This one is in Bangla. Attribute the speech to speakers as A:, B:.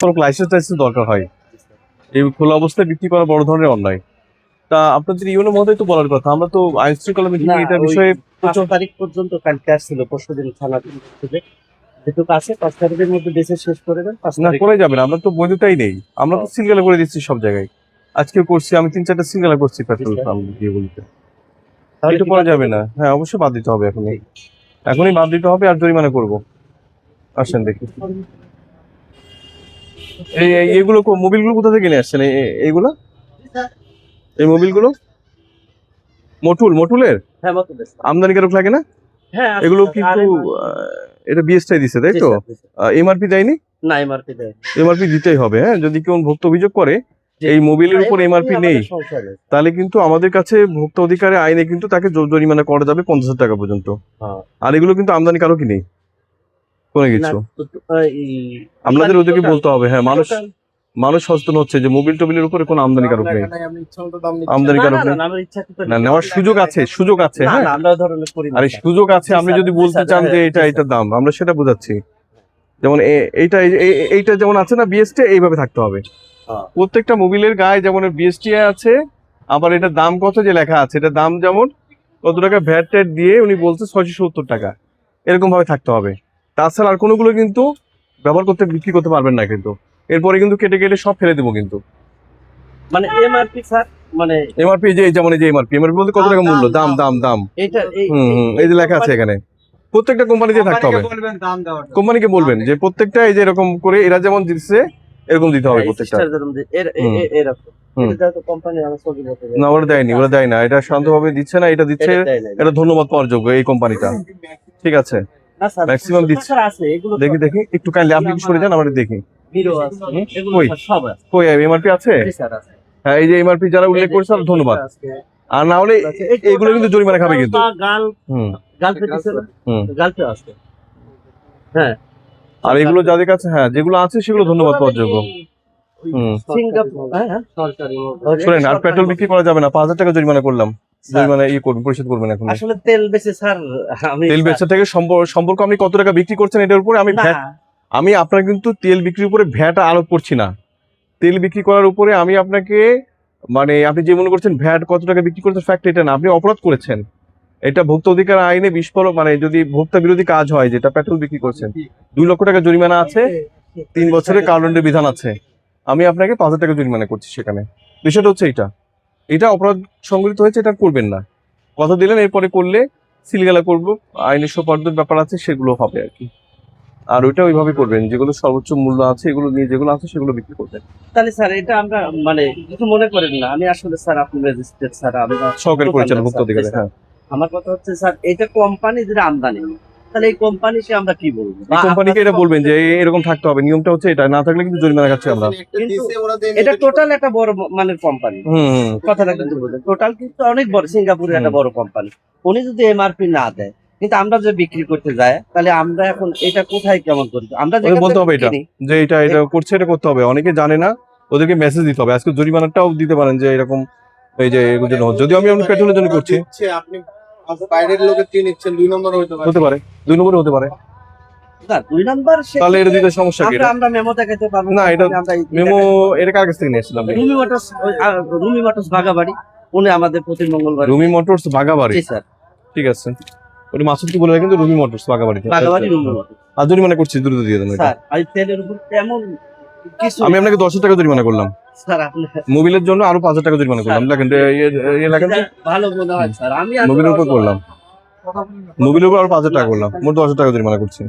A: লাইসেন্স দরকার হয়। এই খোলা অবস্থায় বিক্রি করা বড় ধরনের অন্যায়। তা আপনাদের ইউনো মহোদয় তো বলার কথা, আমরা তো আইন শৃঙ্খলা মিটিং এটা বিষয়ে
B: 5 তারিখ পর্যন্ত কালকে আসছিল, পরশুদিন থানা থেকে যেটুকু আছে 5 তারিখের মধ্যে দেশে শেষ করে দেন। 5
A: না
B: তারিখ
A: করে যাবে না, আমরা তো বৈধতাই নেই, আমরা তো সিলগালা করে দিচ্ছি সব জায়গায়। আজকেও করছি, আমি 3-4টা সিলগালা করছি পেট্রোল পাম্প দিয়ে বলতে।
B: তাহলে
A: এটা করা যাবে না। হ্যাঁ অবশ্যই বাদ দিতে হবে, এখনই বাদ দিতে হবে আর জরিমানা করবো। আসেন দেখি এইগুলো মোবিলগুলো কোথা থেকে নিয়ে আসছেন? এইগুলো এই মোবিলগুলো মটুলের
B: হ্যাঁ মতলব
A: আমদানিকারক লাগে না?
B: হ্যাঁ
A: এগুলো কিন্তু এটা বিএসটাই দিছে তাই তো? এমআরপি দেয়নি?
B: না এমআরপি দেয়।
A: এমআরপি দিতেই হবে। হ্যাঁ যদি কেউ ভোক্তা অভিযোগ করে এই মোবিলের উপর এমআরপি নেই, তাহলে কিন্তু আমাদের কাছে ভোক্তা অধিকারে আইনে কিন্তু তাকে জরিমানা করা যাবে 50,000 টাকা পর্যন্ত। আর এগুলো কিন্তু আমদানিকারকই নেই কোনো কিছু। আমাদের ওদেরকে বলতে হবে। হ্যাঁ মানুষ সচেতন হচ্ছে যে মোবিল টোবিলের উপরে কোনো আমদানিকারক নেই, আমদানিকারক নেই। না নেওয়ার সুযোগ আছে হ্যাঁ, আরে সুযোগ আছে। আপনি যদি বলতে চান যে এটা দাম, আমরা সেটা বোঝাচ্ছি। যেমন এইটা যেমন আছে না বিএসটি, এইভাবে থাকতে হবে প্রত্যেকটা মোবিলের গায়ে। যেমন বিএসটি আছে, আবার এটার দাম কত যে লেখা আছে, এটা দাম যেমন কত টাকা ভ্যাট ট্যাট দিয়ে উনি বলছে 670 টাকা, এরকম ভাবে থাকতে হবে। তাছাড়া আর কোনোগুলো কিন্তু ব্যবহার করতে বিক্রি করতে পারবেন না কিন্তু। এরপরে কিন্তু কেটে কেটে সব ফেলে দেবো কিন্তু।
B: মানে এমআরপি স্যার, মানে
A: এমআরপি যেমন এই যে এমআরপি বলতে কত টাকা মূল্য, দাম
B: এটা
A: এই যে লেখা আছে এখানে, প্রত্যেকটা কোম্পানিতে থাকতে হবে। কোম্পানিকে বলবেন যে প্রত্যেকটা এই যে এরকম করে এরা যেমন দিচ্ছে এরকম দিতে হবে প্রত্যেকটা। না ওরা দেয় না, এটা শান্তভাবে দিচ্ছে না, এটা দিচ্ছে, এটা ধন্যবাদ পাওয়ার যোগ্য এই কোম্পানিটা। ঠিক আছে ম্যাক্সিমাম দিচ্ছে। দেখি একটু কাইন্ডলি আপনি কি সরে যান, আমরা দেখি কই এমআরপি আছে। হ্যাঁ এই যে এমআরপি যারা উল্লেখ করেছে ধন্যবাদ। আর না হলে এইগুলো কিন্তু জরিমানা খাবে কিন্তু।
B: হ্যাঁ
A: আর এগুলো যাদের কাছে হ্যাঁ যেগুলো আছে সেগুলো ধন্যবাদ পাওয়ার যোগ্য। শোনেন আর পেট্রোল বিক্রি করা যাবে না, 5,000 টাকা জরিমানা করলাম। জরিমানা করবেন, পরিশোধ করবেন এখন।
B: আসলে তেল বেচে স্যার,
A: তেল বেচা থেকে সম্পর্ক আপনি কত টাকা বিক্রি করছেন এটার উপরে আমি আপনার কিন্তু তেল বিক্রির উপরে ভ্যাট আরোপ করছি না। তেল বিক্রি করার উপরে আমি আপনাকে মানে আপনি যে মনে করছেন ভ্যাট কত টাকা বিক্রি করছেন ফ্যাক্ট এটা না, আপনি অপরাধ করেছেন। এটা ভোক্তা অধিকার আইনে বিস্ফোরক, মানে যদি ভোক্তা বিরোধী কাজ হয়, যেটা পেট্রোল বিক্রি করছেন 2 লক্ষ টাকা জরিমানা আছে, 3 বছরের কারাদণ্ডের বিধান আছে। আমি আপনাকে 5,000 টাকা জরিমানা করছি সেখানে। বিষয়টা হচ্ছে এটা অপরাধ সংগঠিত হয়েছে, এটা করবেন না। কথা দিলেন এরপরে করলে সিলগালা করবো, আইনের সোপার্দের ব্যাপার আছে সেগুলো হবে আর কি। আর ওইটা ওইভাবে করবেন, যেগুলো সর্বোচ্চ মূল্য আছে এগুলো নিয়ে যেগুলো আছে সেগুলো বিক্রি করবেন।
B: তাহলে স্যার এটা আমরা মানে কিছু মনে করেন না, আমি আসলে স্যার আপনি রেজিস্ট্রেড স্যার, আমরা
A: সহকারী পরিচালক ভোক্তা অধিকারে। হ্যাঁ
B: আমার কথা হচ্ছে স্যার এটা কোম্পানি যেটা আমদানি, তাহলে এই কোম্পানিকে আমরা কি বলবো?
A: এই কোম্পানিকে এটা বলবেন যে এরকম থাকতে হবে, নিয়মটা হচ্ছে এটা, না থাকলে কিন্তু জরিমানা খাচ্ছি আমরা।
B: এটা টোটাল একটা বড় মানের কোম্পানি, কথাটা কিন্তু বলবেন টোটাল কিন্তু অনেক বড়, সিঙ্গাপুরের একটা বড় কোম্পানি। উনি যদি এমআরপি না দেয়, কিন্তু আমরা যে বিক্রি করতে যাই, তাহলে আমরা এখন এটা কোথায় কেমন করি? আমরা
A: বলতে হবে এটা যে এটা করছে, এটা করতে হবে। অনেকে জানে না, ওদেরকে মেসেজ দিতে হবে। আজকে জরিমানাটাও দিতে পারেন যে এরকম এই যে যদিও আমি পেট্রোলের জন্য করছি,
C: বাইরের লোকের দিয়ে নিচ্ছেন 2 নম্বর
A: হতে পারে 2 নম্বরে হতে পারে।
B: না 2 নাম্বার,
A: তাহলে এটা দিতে সমস্যা কি?
B: আমরা মেমো দেখাতে পারবো
A: না, এটা মেমো এর কার কাছ থেকে নিয়েছিলাম?
B: রুমি মোটরস বাগাবাড়ি, উনি আমাদের প্রতি মঙ্গলবার।
A: রুমি মোটরস বাগাবাড়ি,
B: জি স্যার।
A: ঠিক আছে, ওটা মাসুদ কি বলে কিন্তু রুমি মোটরস বাগাবাড়ি
B: রুমি মোটরস।
A: আর জরিমানা করছি, দ্রুত দিয়ে দেন
B: স্যার। আর তেলের উপর তেমন কিছু
A: আমি আপনাকে 10,000 টাকা জরিমানা করলাম
B: স্যার, আপনি
A: মোবিলের জন্য আরো 5,000 টাকা জরিমানা করলাম। দেখেন
B: ভালো মনে হয় স্যার, আমি
A: মোবিলের উপর করলাম, মোবিলের উপর আরো 5,000 টাকা করলাম, মোট 10,000 টাকা জরিমানা করছি।